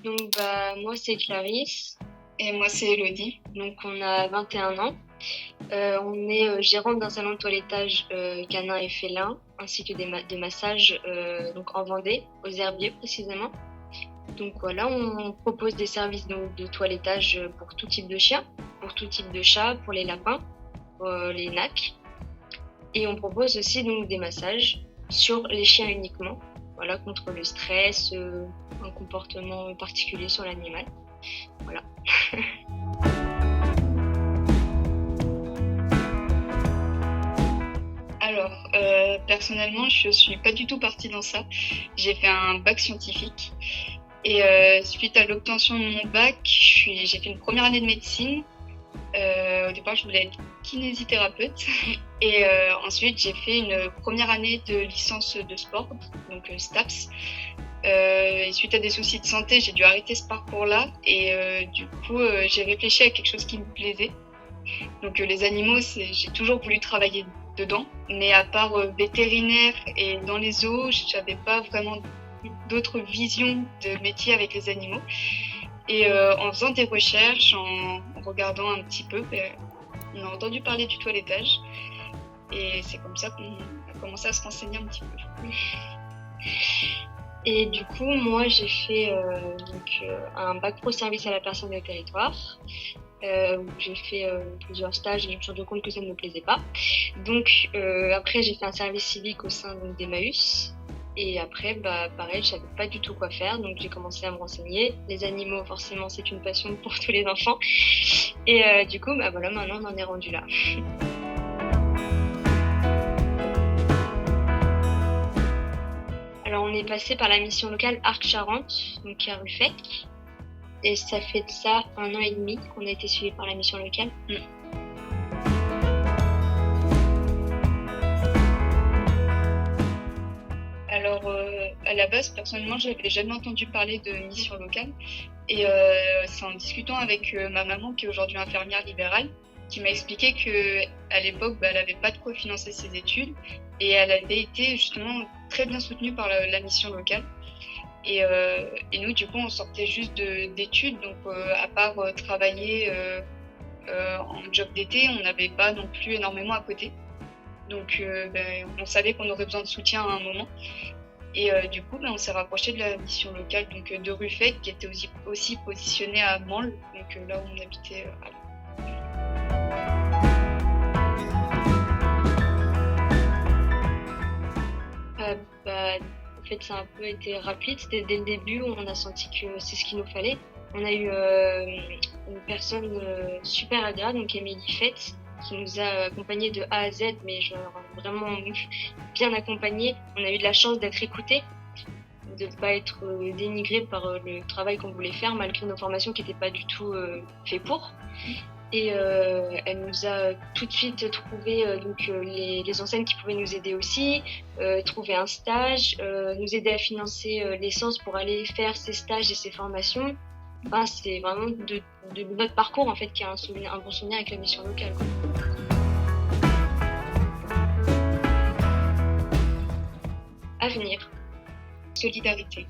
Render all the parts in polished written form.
Donc, moi, c'est Clarisse. Et moi, c'est Elodie. Donc, on a 21 ans. On est gérante d'un salon de toilettage canin et félin, ainsi que des massages donc en Vendée, aux Herbiers précisément. Donc voilà, on propose des services donc, de toilettage pour tout type de chien, pour tout type de chat, pour les lapins, pour les nacs. Et on propose aussi donc des massages sur les chiens uniquement, voilà, contre le stress, un comportement particulier sur l'animal. Voilà. Alors, personnellement, je suis pas du tout partie dans ça. J'ai fait un bac scientifique et suite à l'obtention de mon bac, j'ai fait une première année de médecine. Au départ, je voulais être kinésithérapeute et ensuite j'ai fait une première année de licence de sport, donc STAPS. Et suite à des soucis de santé, j'ai dû arrêter ce parcours-là et du coup, j'ai réfléchi à quelque chose qui me plaisait. Donc les animaux, j'ai toujours voulu travailler dedans, mais à part vétérinaire et dans les zoos, j'avais pas vraiment d'autres visions de métier avec les animaux. Et en faisant des recherches, en regardant un petit peu, on a entendu parler du toilettage. Et c'est comme ça qu'on a commencé à se renseigner un petit peu. Et du coup, moi, j'ai fait un bac pro service à la personne et au territoire. Où j'ai fait plusieurs stages et je me suis rendu compte que ça ne me plaisait pas. Donc après, j'ai fait un service civique au sein donc, d'Emmaüs. Et après, pareil, je savais pas du tout quoi faire, donc j'ai commencé à me renseigner. Les animaux, forcément, c'est une passion pour tous les enfants. Et du coup, voilà, maintenant on en est rendu là. Alors, on est passé par la mission locale Arc-Charente, donc à Ruffec. Et ça fait de ça 1 an et demi qu'on a été suivi par la mission locale. Alors, à la base, personnellement, j'avais jamais entendu parler de mission locale. Et c'est en discutant avec ma maman, qui est aujourd'hui infirmière libérale, qui m'a expliqué qu'à l'époque, elle n'avait pas de quoi financer ses études. Et elle avait été justement très bien soutenue par la mission locale. Et nous, du coup, on sortait juste d'études. Donc, à part travailler en job d'été, on n'avait pas non plus énormément à côté. Donc, on savait qu'on aurait besoin de soutien à un moment. Et du coup, on s'est rapproché de la mission locale donc, de Ruffec, qui était aussi positionnée à Mansle, donc là où on habitait avant. En fait, ça a un peu été rapide. C'était dès le début où on a senti que c'est ce qu'il nous fallait. On a eu une personne super agréable, donc Émilie Fett, qui nous a accompagnés de A à Z, mais genre vraiment bien accompagnés. On a eu de la chance d'être écoutés, de ne pas être dénigrés par le travail qu'on voulait faire, malgré nos formations qui n'étaient pas du tout faites pour. Et elle nous a tout de suite trouvé les enseignes qui pouvaient nous aider aussi, trouver un stage, nous aider à financer l'essence pour aller faire ces stages et ces formations. Enfin, c'est vraiment de notre parcours en fait qui a un bon souvenir avec la mission locale, quoi. Avenir. Solidarité.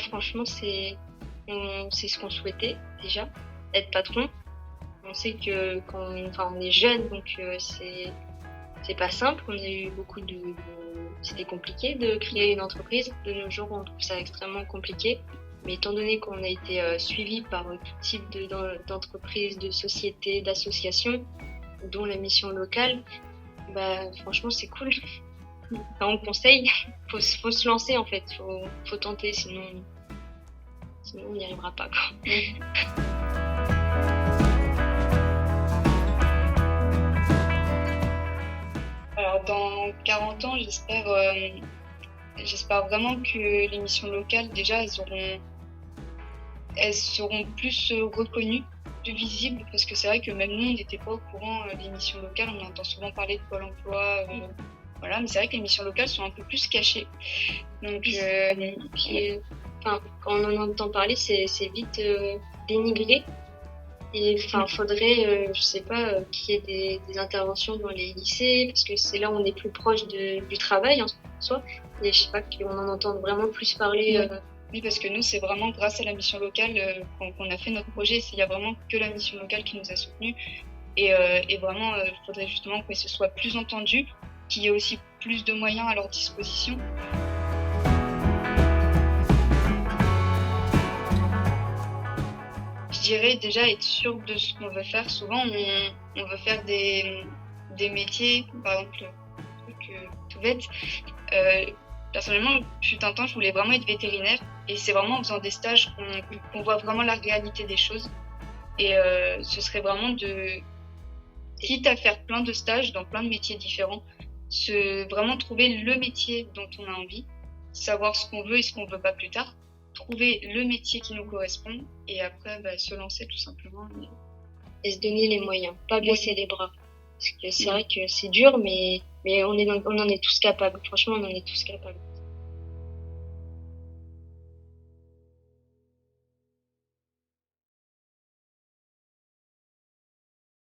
Franchement, c'est ce qu'on souhaitait déjà, être patron. On sait que quand on est jeune, donc c'est pas simple. On a eu beaucoup c'était compliqué de créer une entreprise. De nos jours, on trouve ça extrêmement compliqué. Mais étant donné qu'on a été suivi par tout type d'entreprises, de sociétés, d'associations, dont la mission locale, franchement, c'est cool. On conseille, faut se lancer en fait, faut tenter, sinon on n'y arrivera pas, quoi. Alors dans 40 ans, j'espère vraiment que les missions locales, déjà, elles seront plus reconnues, plus visibles, parce que c'est vrai que même nous, on n'était pas au courant des missions locales. On entend souvent parler de Pôle emploi. Voilà, mais c'est vrai que les missions locales sont un peu plus cachées. Donc, quand on en entend parler, c'est vite dénigré. Et enfin, faudrait, je sais pas, qu'il y ait des interventions dans les lycées, parce que c'est là où on est plus proche du travail en soi. Et je sais pas, qu'on en entende vraiment plus parler. Oui, parce que nous, c'est vraiment grâce à la mission locale qu'on a fait notre projet. Il y a vraiment que la mission locale qui nous a soutenus. Et vraiment, il faudrait justement que ce soit plus entendu, qu'il y ait aussi plus de moyens à leur disposition. Je dirais déjà être sûr de ce qu'on veut faire. Souvent, on veut faire des métiers, par exemple, un truc tout bête. Personnellement, fut un temps, je voulais vraiment être vétérinaire. Et c'est vraiment en faisant des stages qu'on voit vraiment la réalité des choses. Et ce serait vraiment quitte à faire plein de stages dans plein de métiers différents, vraiment trouver le métier dont on a envie, savoir ce qu'on veut et ce qu'on veut pas plus tard, trouver le métier qui nous correspond et après se lancer tout simplement. Et se donner les moyens, pas baisser les bras. Parce que c'est vrai que c'est dur, mais on en est tous capables. Franchement, on en est tous capables.